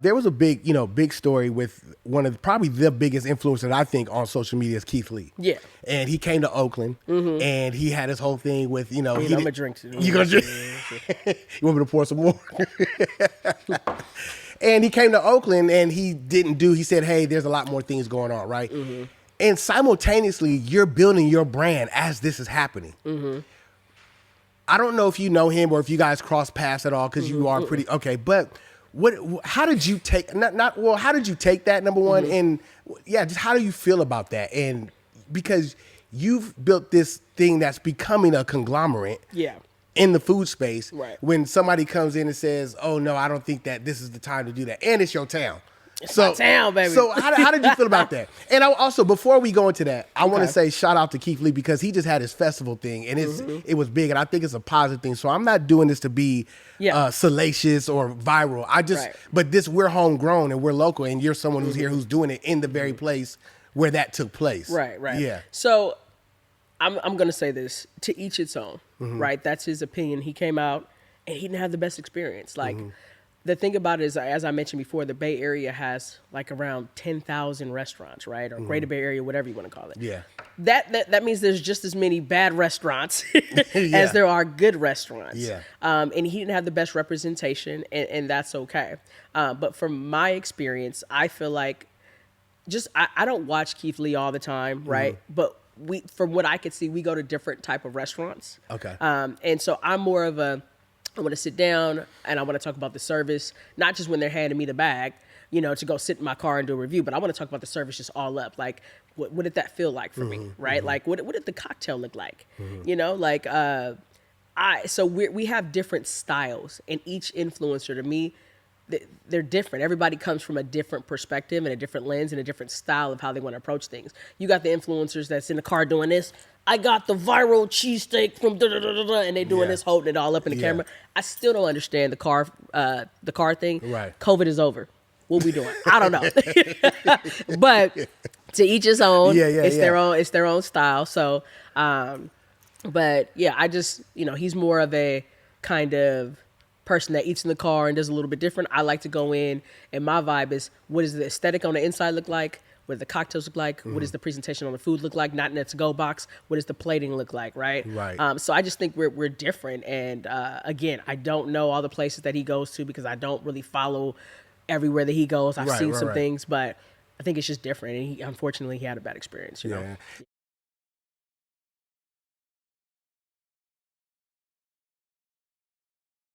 There was a big story with one of probably the biggest influencer I think on social media is Keith Lee. Yeah. And he came to Oakland and he had his whole thing with, I'm gonna drink too. You gonna drink? You want me to pour some more? And he came to Oakland and he said, hey, there's a lot more things going on, right? Mm-hmm. And simultaneously, you're building your brand as this is happening. Mm-hmm. I don't know if you know him or if you guys cross paths at all because you are pretty, okay, but how did you take how did you take that, number one, and just how do you feel about that? And because you've built this thing that's becoming a conglomerate in the food space, right? When somebody comes in and says, oh no, I don't think that this is the time to do that, and it's your town. It's my town, baby. So how did you feel about that? And also, before we go into that, I want to say shout out to Keith Lee because he just had his festival thing and it was big, and I think it's a positive thing. So I'm not doing this to be salacious or viral. But we're homegrown and we're local, and you're someone who's here who's doing it in the very place where that took place. Right. Yeah. So I'm gonna say this, to each its own, right? That's his opinion. He came out and he didn't have the best experience. Like. The thing about it is, as I mentioned before, the Bay Area has like around 10,000 restaurants, right? Or Greater Bay Area, whatever you want to call it. Yeah. That means there's just as many bad restaurants as there are good restaurants. Yeah. And he didn't have the best representation, and that's okay. But from my experience, I feel like I don't watch Keith Lee all the time, right? But from what I could see, we go to different type of restaurants. Okay. And so I'm more of I want to sit down and I want to talk about the service, not just when they're handing me the bag, to go sit in my car and do a review, but I want to talk about the service just all up. Like, what did that feel like for me, right? Like, what did the cocktail look like? So we have different styles, and each influencer, to me, they're different. Everybody comes from a different perspective and a different lens and a different style of how they want to approach things. You got the influencers that's in the car doing this. I got the viral cheesesteak from da-da-da-da-da, and they doing this, holding it all up in the camera. I still don't understand the car thing. Right. COVID is over. What we doing? I don't know. But to each his own. It's their own style. So, but yeah, I just, he's more of a kind of person that eats in the car and does a little bit different. I like to go in, and my vibe is, what does the aesthetic on the inside look like? What do the cocktails look like? What does the presentation on the food look like? Not in a to-go box. What does the plating look like, right? Right. So I just think we're different. And again, I don't know all the places that he goes to because I don't really follow everywhere that he goes. I've seen some things, but I think it's just different. And unfortunately, he had a bad experience, you know?